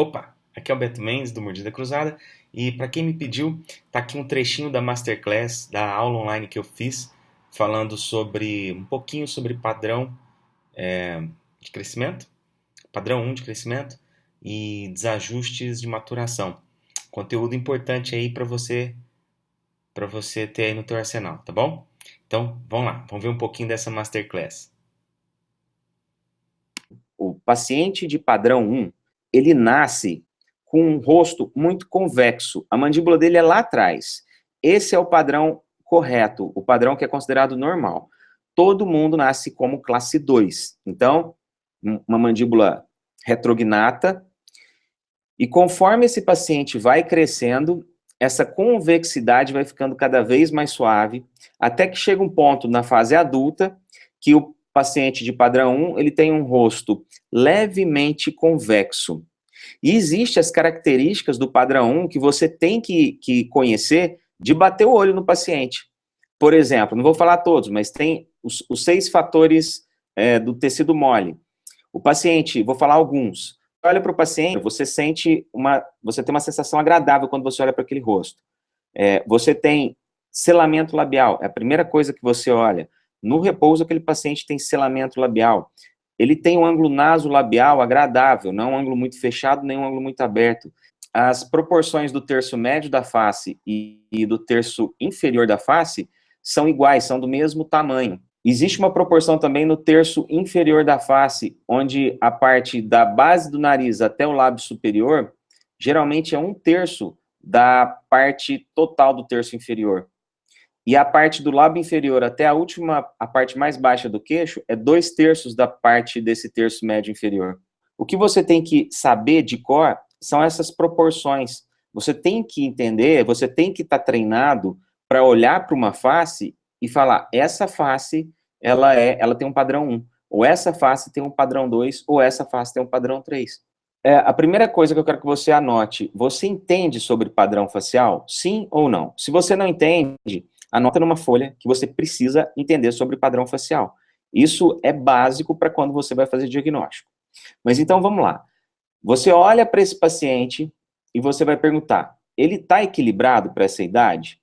Opa, aqui é o Beto Mendes do Mordida Cruzada e para quem me pediu, tá aqui um trechinho da Masterclass, da aula online que eu fiz, falando sobre um pouquinho sobre padrão de crescimento, padrão 1 de crescimento e desajustes de maturação. Conteúdo importante aí para você ter aí no teu arsenal, tá bom? Então, vamos lá, vamos ver um pouquinho dessa Masterclass. O paciente de padrão 1, ele nasce com um rosto muito convexo. A mandíbula dele é lá atrás. Esse é o padrão correto, o padrão que é considerado normal. Todo mundo nasce como classe 2. Então, uma mandíbula retrognata. E conforme esse paciente vai crescendo, essa convexidade vai ficando cada vez mais suave, até que chega um ponto na fase adulta que o paciente de padrão 1, ele tem um rosto levemente convexo. E existem as características do padrão 1 que você tem que conhecer de bater o olho no paciente. Por exemplo, não vou falar todos, mas tem os 6 fatores do tecido mole. O paciente, vou falar alguns. Olha para o paciente, você tem uma sensação agradável quando você olha para aquele rosto. Você tem selamento labial, é a primeira coisa que você olha. No repouso, aquele paciente tem selamento labial. Ele tem um ângulo nasolabial agradável, não um ângulo muito fechado, nem um ângulo muito aberto. As proporções do terço médio da face e do terço inferior da face são iguais, são do mesmo tamanho. Existe uma proporção também no terço inferior da face, onde a parte da base do nariz até o lábio superior, geralmente é 1/3 da parte total do terço inferior. E a parte do lábio inferior até a parte mais baixa do queixo, é 2/3 da parte desse terço médio inferior. O que você tem que saber de cor são essas proporções. Você tem que entender, você tem que estar treinado para olhar para uma face e falar, essa face, ela tem um padrão 1, ou essa face tem um padrão 2, ou essa face tem um padrão 3. A primeira coisa que eu quero que você anote, você entende sobre padrão facial? Sim ou não? Se você não entende, anota numa folha que você precisa entender sobre padrão facial. Isso é básico para quando você vai fazer diagnóstico. Mas então vamos lá. Você olha para esse paciente e você vai perguntar, ele está equilibrado para essa idade?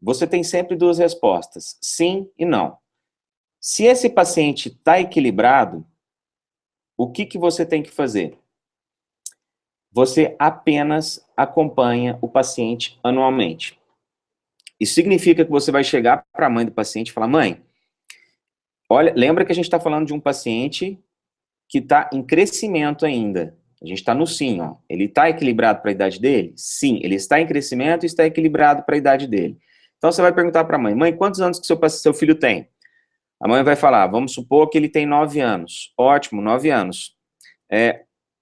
Você tem sempre 2 respostas, sim e não. Se esse paciente está equilibrado, o que você tem que fazer? Você apenas acompanha o paciente anualmente. Isso significa que você vai chegar para a mãe do paciente e falar, mãe, olha, lembra que a gente está falando de um paciente que está em crescimento ainda. A gente está no sim, ó. Ele está equilibrado para a idade dele? Sim, ele está em crescimento e está equilibrado para a idade dele. Então você vai perguntar para a mãe, mãe, quantos anos que seu filho tem? A mãe vai falar, vamos supor que ele tem 9 anos. Ótimo, 9 anos.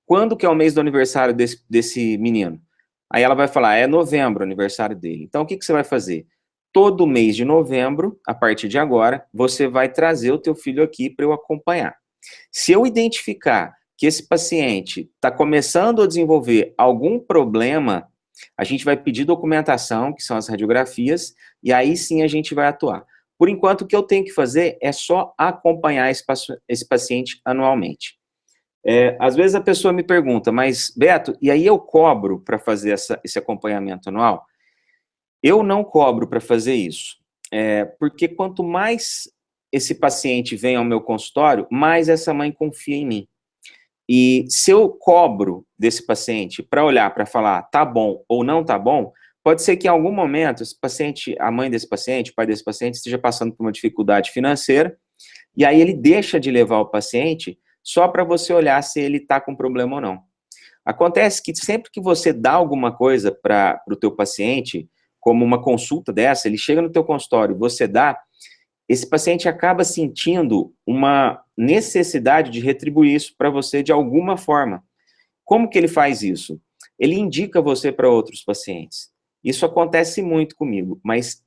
Quando que é o mês do aniversário desse menino? Aí ela vai falar, é novembro o aniversário dele. Então o que você vai fazer? Todo mês de novembro, a partir de agora, você vai trazer o teu filho aqui para eu acompanhar. Se eu identificar que esse paciente está começando a desenvolver algum problema, a gente vai pedir documentação, que são as radiografias, e aí sim a gente vai atuar. Por enquanto, o que eu tenho que fazer é só acompanhar esse paciente anualmente. Às vezes a pessoa me pergunta, mas Beto, e aí eu cobro para fazer esse acompanhamento anual? Eu não cobro para fazer isso, porque quanto mais esse paciente vem ao meu consultório, mais essa mãe confia em mim. E se eu cobro desse paciente para olhar, para falar tá bom ou não tá bom, pode ser que em algum momento esse paciente, a mãe desse paciente, o pai desse paciente esteja passando por uma dificuldade financeira, e aí ele deixa de levar o paciente só para você olhar se ele está com problema ou não. Acontece que sempre que você dá alguma coisa para o teu paciente, como uma consulta dessa, ele chega no teu consultório, você dá, esse paciente acaba sentindo uma necessidade de retribuir isso para você de alguma forma. Como que ele faz isso? Ele indica você para outros pacientes. Isso acontece muito comigo, mas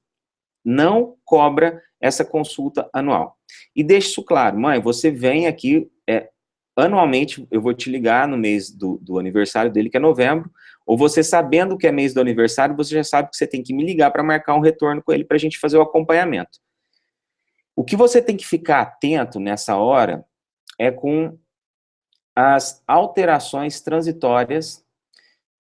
não cobra essa consulta anual. E deixe isso claro, mãe, você vem aqui, anualmente, eu vou te ligar no mês do aniversário dele, que é novembro, ou você sabendo que é mês do aniversário, você já sabe que você tem que me ligar para marcar um retorno com ele para a gente fazer o acompanhamento. O que você tem que ficar atento nessa hora é com as alterações transitórias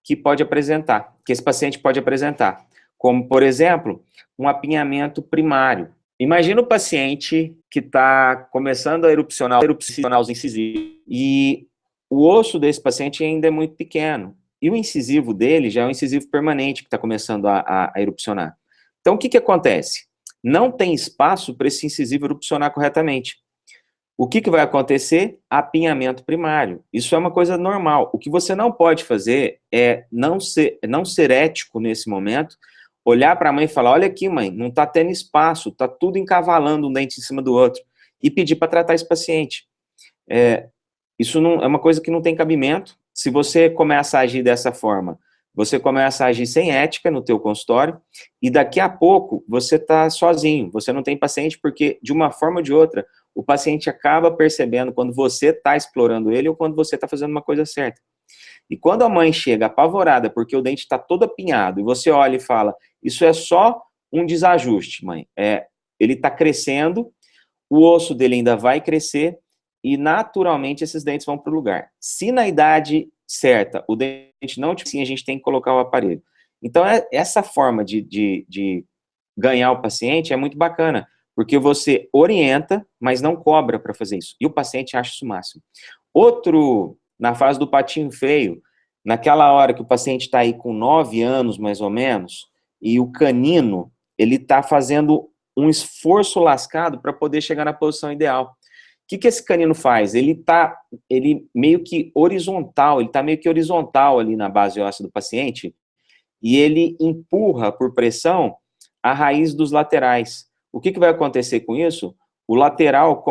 que pode apresentar, que esse paciente pode apresentar, como, por exemplo, um apinhamento primário. Imagina o paciente que está começando a erupcionar os incisivos e o osso desse paciente ainda é muito pequeno e o incisivo dele já é um incisivo permanente que está começando a erupcionar. Então, o que acontece? Não tem espaço para esse incisivo erupcionar corretamente. O que vai acontecer? Apinhamento primário. Isso é uma coisa normal. O que você não pode fazer é não ser ético nesse momento, olhar para a mãe e falar, olha aqui, mãe, não está tendo espaço, está tudo encavalando um dente em cima do outro, e pedir para tratar esse paciente. Isso não, é uma coisa que não tem cabimento. Se você começa a agir dessa forma, você começa a agir sem ética no teu consultório, e daqui a pouco você está sozinho, você não tem paciente, porque de uma forma ou de outra, o paciente acaba percebendo quando você está explorando ele ou quando você está fazendo uma coisa certa. E quando a mãe chega apavorada porque o dente está todo apinhado, e você olha e fala, isso é só um desajuste, mãe. Ele está crescendo, o osso dele ainda vai crescer, e naturalmente esses dentes vão para o lugar. Se na idade certa o dente não tiver, sim, a gente tem que colocar o aparelho. Então, essa forma de ganhar o paciente é muito bacana, porque você orienta, mas não cobra para fazer isso. E o paciente acha isso o máximo. Outro, na fase do patinho feio, naquela hora que o paciente está aí com 9 anos, mais ou menos, e o canino, ele está fazendo um esforço lascado para poder chegar na posição ideal. O que esse canino faz? Ele meio que horizontal, ele está meio que horizontal ali na base óssea do paciente, e ele empurra por pressão a raiz dos laterais. O que vai acontecer com isso? O lateral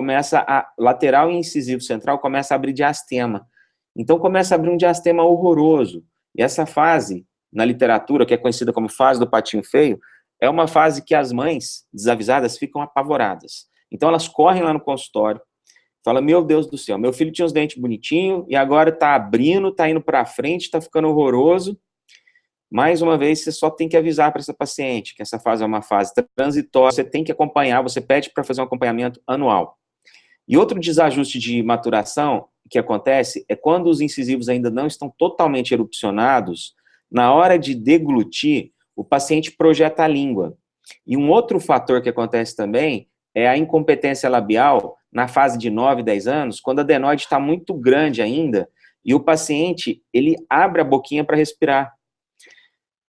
e incisivo central começa a abrir diastema. Então começa a abrir um diastema horroroso. E essa fase, na literatura, que é conhecida como fase do patinho feio, é uma fase que as mães desavisadas ficam apavoradas. Então elas correm lá no consultório, falam, meu Deus do céu, meu filho tinha os dentes bonitinhos e agora está abrindo, está indo para frente, está ficando horroroso. Mais uma vez, você só tem que avisar para essa paciente que essa fase é uma fase transitória, você tem que acompanhar, você pede para fazer um acompanhamento anual. E outro desajuste de maturação que acontece é quando os incisivos ainda não estão totalmente erupcionados, na hora de deglutir, o paciente projeta a língua. E um outro fator que acontece também é a incompetência labial na fase de 9, 10 anos, quando a adenoide está muito grande ainda, e o paciente, ele abre a boquinha para respirar.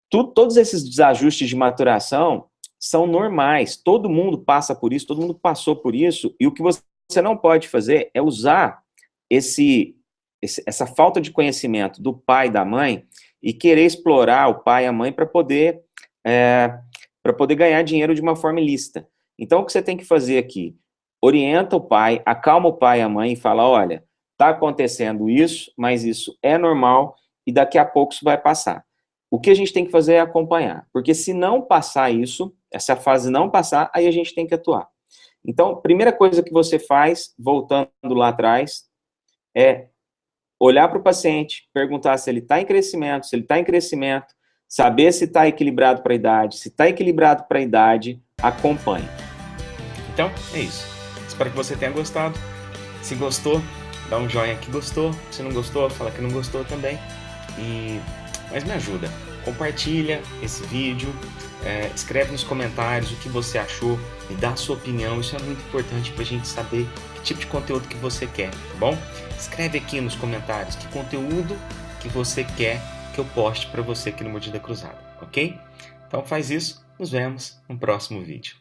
Todos esses desajustes de maturação são normais, todo mundo passa por isso, todo mundo passou por isso, e o que você não pode fazer é usar essa falta de conhecimento do pai e da mãe e querer explorar o pai e a mãe para poder ganhar dinheiro de uma forma ilícita. Então, o que você tem que fazer aqui? Orienta o pai, acalma o pai e a mãe e fala, olha, está acontecendo isso, mas isso é normal e daqui a pouco isso vai passar. O que a gente tem que fazer é acompanhar, porque se não passar isso, essa fase não passar, aí a gente tem que atuar. Então, primeira coisa que você faz, voltando lá atrás, é olhar para o paciente, perguntar se ele está em crescimento, saber se está equilibrado para a idade, se está equilibrado para a idade, acompanhe. Então, é isso. Espero que você tenha gostado. Se gostou, dá um joinha que gostou. Se não gostou, fala que não gostou também. Mas me ajuda. Compartilha esse vídeo, escreve nos comentários o que você achou, me dá a sua opinião. Isso é muito importante para a gente saber que tipo de conteúdo que você quer, tá bom? Escreve aqui nos comentários que conteúdo que você quer que eu poste para você aqui no Mordida Cruzada, ok? Então faz isso, nos vemos no próximo vídeo.